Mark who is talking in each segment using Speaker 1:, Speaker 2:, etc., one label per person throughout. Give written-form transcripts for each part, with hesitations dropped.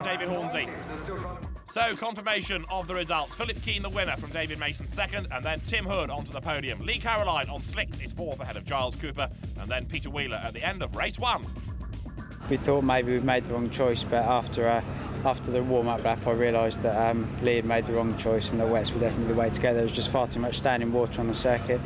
Speaker 1: David Hornsey. So, confirmation of the results. Philip Keane the winner from David Mason second, and then Tim Hood onto the podium. Lee Caroline on slicks is fourth ahead of Giles Cooper, and then Peter Wheeler at the end of race one.
Speaker 2: We thought maybe we'd made the wrong choice, but after the warm-up lap I realised that Lee had made the wrong choice and the wets were definitely the way to go. There was just far too much standing water on the circuit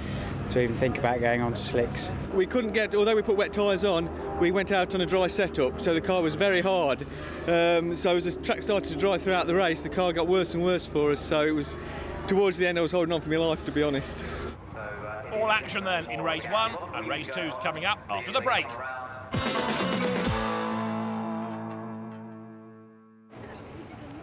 Speaker 2: to even think about going on to slicks.
Speaker 3: We couldn't get, although we put wet tyres on, we went out on a dry setup, so the car was very hard. So as the track started to dry throughout the race, the car got worse and worse for us, so it was towards the end I was holding on for my life, to be honest.
Speaker 1: All action then in race one, and race two's coming up after the break.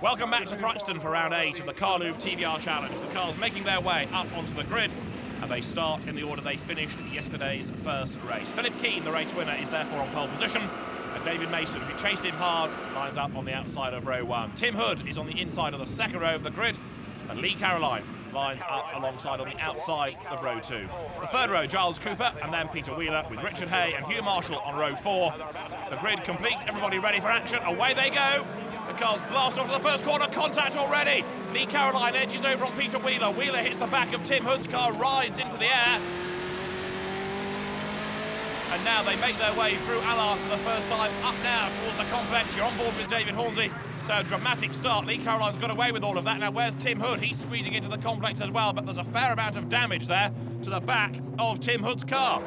Speaker 1: Welcome back to Thruxton for round 8 of the Carlube TVR Challenge. The cars making their way up onto the grid, and they start in the order they finished yesterday's first race. Philip Keane, the race winner, is therefore on pole position, and David Mason, who chased him hard, lines up on the outside of row 1. Tim Hood is on the inside of the second row of the grid, and Lee Caroline lines up alongside on the outside of row 2. The third row, Giles Cooper, and then Peter Wheeler, with Richard Hay and Hugh Marshall on row 4. The grid complete, everybody ready for action, away they go! The cars blast off to the first corner, contact already. Lee Caroline edges over on Peter Wheeler. Wheeler hits the back of Tim Hood's car, rides into the air. And now they make their way through Allard for the first time, up now towards the complex. You're on board with David Hornsey. So dramatic start. Lee Caroline's got away with all of that. Now where's Tim Hood? He's squeezing into the complex as well, but there's a fair amount of damage there to the back of Tim Hood's car.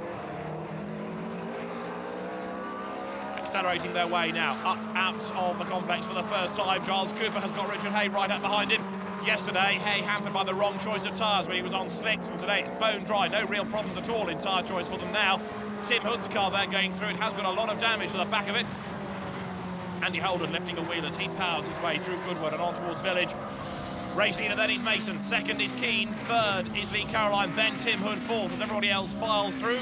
Speaker 1: Accelerating their way now up out of the complex for the first time. Giles Cooper has got Richard Hay right up behind him. Yesterday, Hay hampered by the wrong choice of tyres when he was on slicks. But today it's bone dry, no real problems at all in tyre choice for them now. Tim Hood's car there going through, it has got a lot of damage to the back of it. Andy Holden lifting the wheel as he powers his way through Goodwood and on towards Village. Race leader then is Mason, second is Keane, third is Lee Caroline, then Tim Hood fourth as everybody else files through.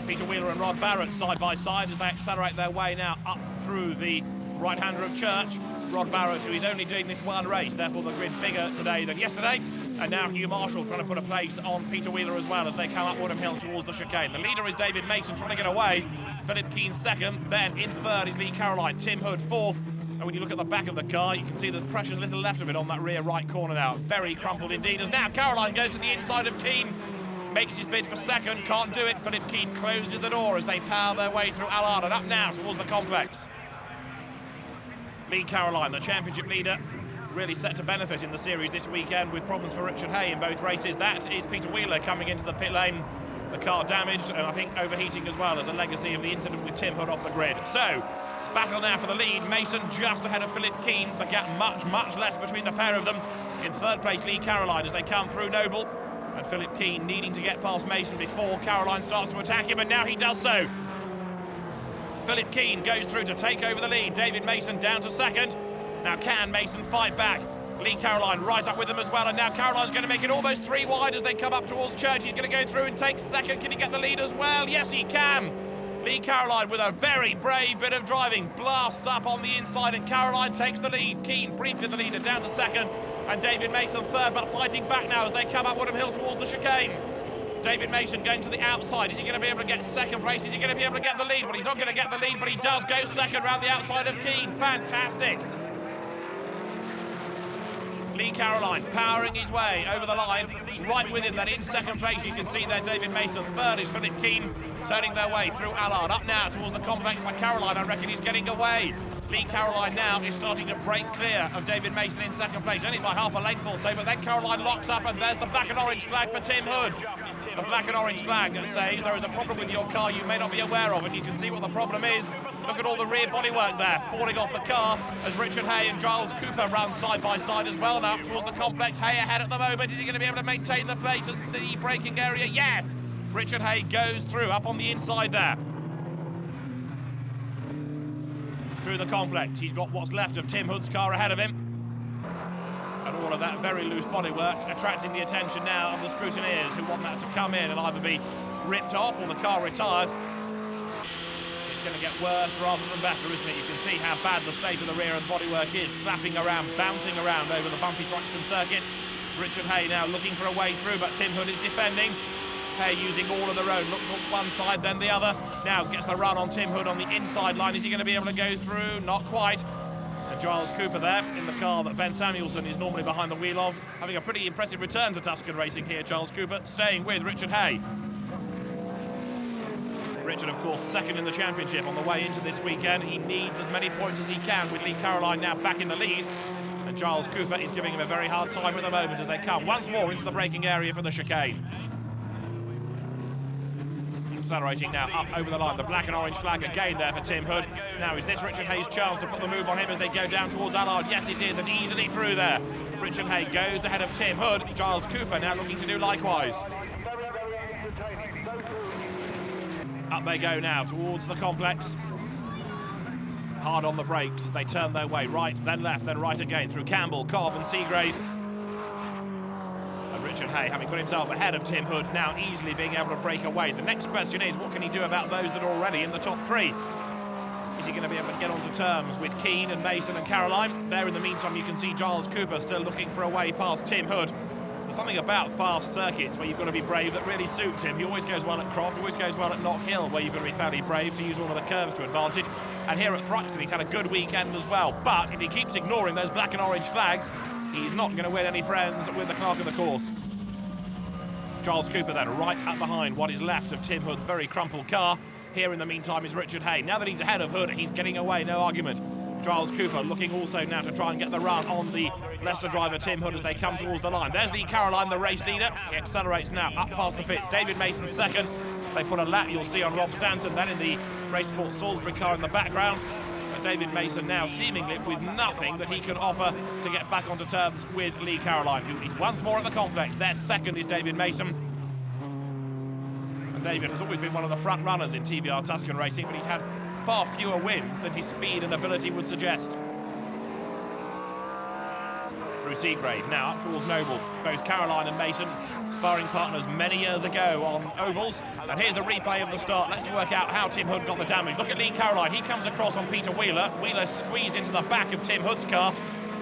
Speaker 1: Peter Wheeler and Rod Barrett side by side as they accelerate their way now up through the right-hander of Church. Rod Barrett, who is only doing this one race, therefore the grid bigger today than yesterday. And now Hugh Marshall trying to put a place on Peter Wheeler as well as they come up Woodham Hill towards the chicane. The leader is David Mason trying to get away. Philip Keane second, then in third is Lee Caroline, Tim Hood fourth. And when you look at the back of the car, you can see there's precious little left of it on that rear right corner now. Very crumpled indeed as now Caroline goes to the inside of Keane. Makes his bid for second, can't do it. Philip Keane closes the door as they power their way through Allard and up now towards the complex. Lee Caroline, the championship leader, really set to benefit in the series this weekend with problems for Richard Hay in both races. That is Peter Wheeler coming into the pit lane. The car damaged and I think overheating as well as a legacy of the incident with Tim Hood off the grid. So, battle now for the lead. Mason just ahead of Philip Keane. The gap much less between the pair of them. In third place, Lee Caroline as they come through Noble. And Philip Keane needing to get past Mason before Caroline starts to attack him, and now he does so. Philip Keane goes through to take over the lead. David Mason down to second. Now can Mason fight back? Lee Caroline right up with them as well, and now Caroline's going to make it almost 3 wide as they come up towards Church. He's going to go through and take second. Can he get the lead as well? Yes, he can. Lee Caroline with a very brave bit of driving. Blasts up on the inside, and Caroline takes the lead. Keane briefly the leader down to second. And David Mason third, but fighting back now as they come up Woodham Hill towards the chicane. David Mason going to the outside. Is he going to be able to get second place? Is he going to be able to get the lead? Well, he's not going to get the lead, but he does go second round the outside of Keane. Fantastic. Lee Caroline powering his way over the line. Right with him then in second place. You can see there David Mason. Third is Philip Keane turning their way through Allard. Up now towards the complex by Caroline. I reckon he's getting away. Lee Caroline now is starting to break clear of David Mason in second place, only by half a length or so, but then Caroline locks up and there's the black and orange flag for Tim Hood. The black and orange flag that says there is a problem with your car you may not be aware of, and you can see what the problem is. Look at all the rear bodywork there, falling off the car as Richard Hay and Giles Cooper run side by side as well now towards the complex. Hay ahead at the moment. Is he going to be able to maintain the place in the braking area? Yes! Richard Hay goes through up on the inside there. Through the complex. He's got what's left of Tim Hood's car ahead of him. And all of that very loose bodywork attracting the attention now of the scrutineers who want that to come in and either be ripped off or the car retired. It's going to get worse rather than better, isn't it? You can see how bad the state of the rear and bodywork is, flapping around, bouncing around over the bumpy Thruxton circuit. Richard Hay now looking for a way through, but Tim Hood is defending. Hay using all of the road, looks on one side, then the other. Now gets the run on Tim Hood on the inside line. Is he going to be able to go through? Not quite. And Giles Cooper there in the car that Ben Samuelson is normally behind the wheel of, having a pretty impressive return to Tuscan racing here. Giles Cooper staying with Richard Hay. Richard, of course, second in the championship on the way into this weekend. He needs as many points as he can with Lee Caroline now back in the lead. And Giles Cooper is giving him a very hard time at the moment as they come once more into the braking area for the chicane. Accelerating now up over the line. The black and orange flag again there for Tim Hood. Now is this Richard Hay's chance to put the move on him as they go down towards Allard? Yes, it is, and easily through there. Richard Hay goes ahead of Tim Hood. Giles Cooper now looking to do likewise. Up they go now towards the complex. Hard on the brakes as they turn their way right, then left, then right again through Campbell, Cobb and Seagrave. And Richard Hay, having put himself ahead of Tim Hood, now easily being able to break away. The next question is, what can he do about those that are already in the top three? Is he going to be able to get onto terms with Keane and Mason and Caroline? There in the meantime you can see Giles Cooper still looking for a way past Tim Hood. There's something about fast circuits where you've got to be brave that really suits him. He always goes well at Croft, always goes well at Knock Hill, where you've got to be fairly brave to use all of the curves to advantage. And here at Thruxton, he's had a good weekend as well. But if he keeps ignoring those black and orange flags, he's not going to win any friends with the clerk of the course. Giles Cooper then right up behind what is left of Tim Hood's very crumpled car. Here in the meantime is Richard Hay. Now that he's ahead of Hood, he's getting away, no argument. Giles Cooper looking also now to try and get the run on the Leicester driver Tim Hood as they come towards the line. There's Lee Caroline, the race leader. He accelerates now up past the pits. David Mason second. They put a lap, you'll see, on Rob Stanton, then in the Race Sport Salisbury car in the background. But David Mason now seemingly with nothing that he can offer to get back onto terms with Lee Caroline, who is once more at the complex. Their second is David Mason. And David has always been one of the front runners in TVR Tuscan racing, but he's had far fewer wins than his speed and ability would suggest. Through Seagrave, now up towards Noble. Both Caroline and Mason, sparring partners many years ago on ovals. And here's the replay of the start. Let's work out how Tim Hood got the damage. Look at Lee Caroline. He comes across on Peter Wheeler. Wheeler squeezed into the back of Tim Hood's car.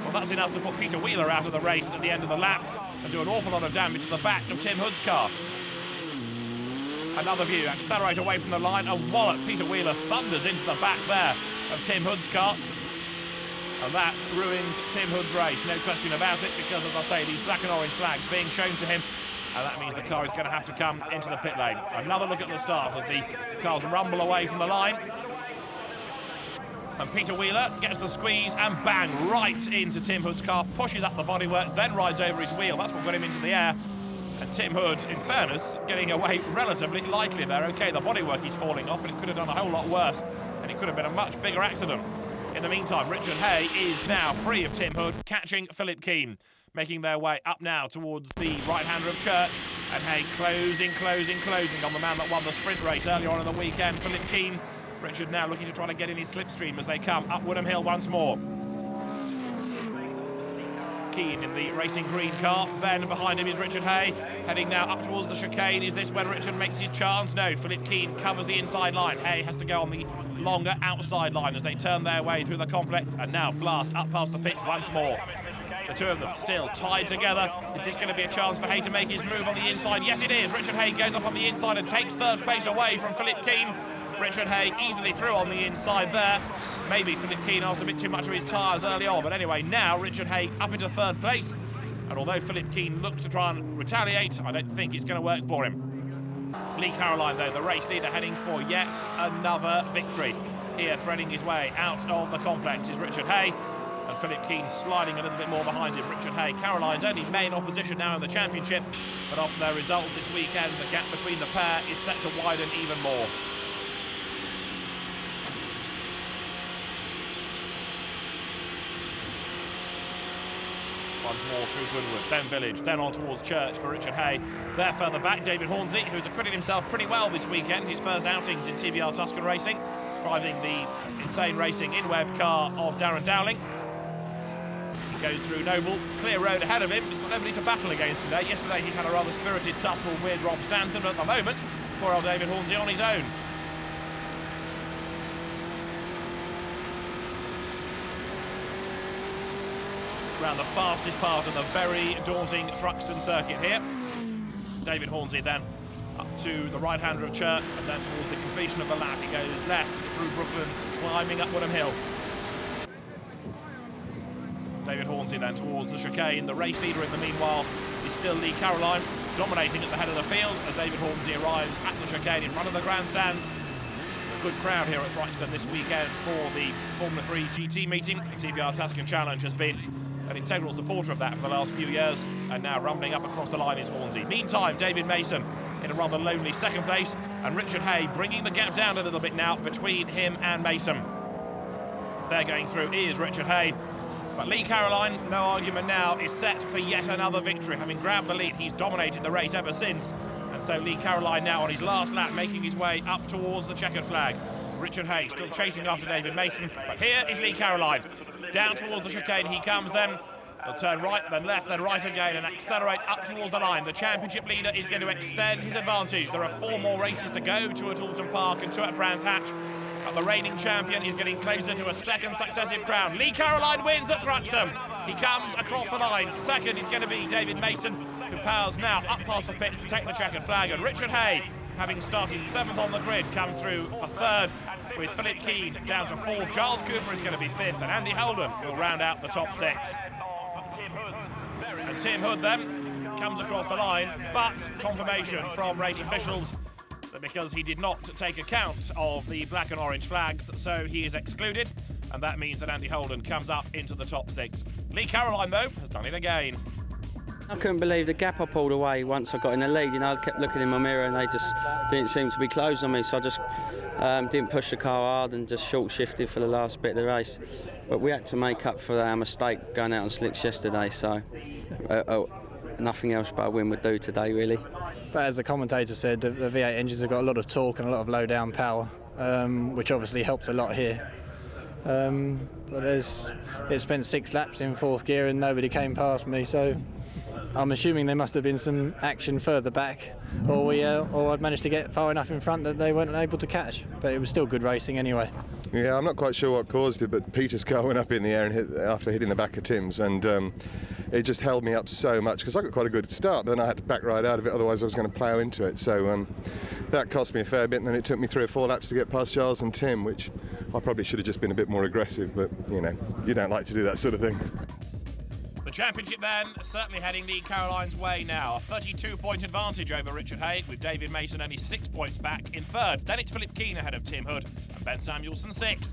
Speaker 1: Well, that's enough to put Peter Wheeler out of the race at the end of the lap and do an awful lot of damage to the back of Tim Hood's car. Another view, accelerate away from the line, and wallop. Peter Wheeler thunders into the back there of Tim Hood's car. And that ruins Tim Hood's race, no question about it, because, as I say, these black and orange flags being shown to him, and that means the car is going to have to come into the pit lane. Another look at the start as the cars rumble away from the line. And Peter Wheeler gets the squeeze and bang, right into Tim Hood's car, pushes up the bodywork, then rides over his wheel. That's what got him into the air. And Tim Hood, in fairness, getting away relatively lightly there. OK, the bodywork is falling off, but it could have done a whole lot worse, and it could have been a much bigger accident. In the meantime, Richard Hay is now free of Tim Hood, catching Philip Keane, making their way up now towards the right-hander of Church. And Hay closing on the man that won the sprint race earlier on in the weekend, Philip Keane. Richard now looking to try to get in his slipstream as they come up Woodham Hill once more. Keane in the racing green car, then behind him is Richard Hay, heading now up towards the chicane. Is this when Richard makes his chance? No, Philip Keane covers the inside line. Hay has to go on the longer outside line as they turn their way through the complex, and now blast up past the pits once more. The two of them still tied together. Is this going to be a chance for Hay to make his move on the inside? Yes, it is. Richard Hay goes up on the inside and takes third place away from Philip Keane. Richard Hay easily through on the inside there. Maybe Philip Keane asked a bit too much of his tyres early on, but anyway, now Richard Hay up into third place. And although Philip Keane looks to try and retaliate, I don't think it's going to work for him. Lee Caroline, though, the race leader, heading for yet another victory. Here, threading his way out of the complex is Richard Hay. And Philip Keane sliding a little bit more behind him. Richard Hay, Caroline's only main opposition now in the championship. But after their results this weekend, the gap between the pair is set to widen even more. Once more through Goodwood, then Village, then on towards Church for Richard Hay. There further back, David Hornsey, who's acquitted himself pretty well this weekend. His first outings in TVR Tuscan racing, driving the insane racing in-web car of Darren Dowling. He goes through Noble, clear road ahead of him. He's got nobody to battle against today. Yesterday he had a rather spirited tussle with Rob Stanton, but at the moment, poor old David Hornsey on his own. Around the fastest part of the very daunting Thruxton circuit here. David Hornsey then up to the right-hander of Church, and then towards the completion of the lap he goes left through Brooklands, climbing up Woodham Hill. David Hornsey then towards the chicane. The race leader in the meanwhile is still Lee Caroline, dominating at the head of the field as David Hornsey arrives at the chicane in front of the grandstands. A good crowd here at Thruxton this weekend for the Formula 3 GT meeting. The TVR Tuscan Challenge has been an integral supporter of that for the last few years, and now rumbling up across the line is Hornsey. Meantime, David Mason in a rather lonely second place, and Richard Hay bringing the gap down a little bit now between him and Mason. They're going through is Richard Hay, but Lee Caroline, no argument now, is set for yet another victory. Having grabbed the lead, he's dominated the race ever since, and so Lee Caroline now on his last lap making his way up towards the checkered flag. Richard Hay still chasing after David Mason, but here is Lee Caroline. Down towards the chicane he comes then. He'll turn right, then left, then right again and accelerate up towards the line. The championship leader is going to extend his advantage. There are 4 more races to go, 2 at Alton Park and 2 at Brands Hatch. But the reigning champion is getting closer to a second successive crown. Lee Caroline wins at Thruxton. He comes across the line. Second is going to be David Mason, who powers now up past the pits to take the checkered flag. And Richard Hay, having started 7th on the grid, comes through for 3rd, with Philip Keane down to 4th. Giles Cooper is going to be 5th, and Andy Holden will round out the top 6. And Tim Hood then comes across the line, but confirmation from race officials that because he did not take account of the black and orange flags, so he is excluded, and that means that Andy Holden comes up into the top 6. Lee Caroline, though, has done it again.
Speaker 4: I couldn't believe the gap I pulled away once I got in the lead. I kept looking in my mirror and they just didn't seem to be closed on me, so I just didn't push the car hard and just short shifted for the last bit of the race. But we had to make up for our mistake going out on slicks yesterday, so nothing else but a win would do today, really.
Speaker 5: But as the commentator said, the V8 engines have got a lot of torque and a lot of low down power, which obviously helped a lot here. But it spent 6 laps in 4th gear and nobody came past me, so I'm assuming there must have been some action further back, or I'd managed to get far enough in front that they weren't able to catch. But it was still good racing anyway.
Speaker 6: Yeah, I'm not quite sure what caused it, but Peter's car went up in the air and after hitting the back of Tim's, and it just held me up so much because I got quite a good start, but then I had to back right out of it, otherwise I was going to plough into it. So that cost me a fair bit, and then it took me 3 or 4 laps to get past Giles and Tim, which I probably should have just been a bit more aggressive, but you know, you don't like to do that sort of thing.
Speaker 1: The championship then certainly heading Lee Caroline's way now. A 32-point advantage over Richard Hay, with David Mason only 6 points back in 3rd. Then it's Philip Keane ahead of Tim Hood and Ben Samuelson 6th.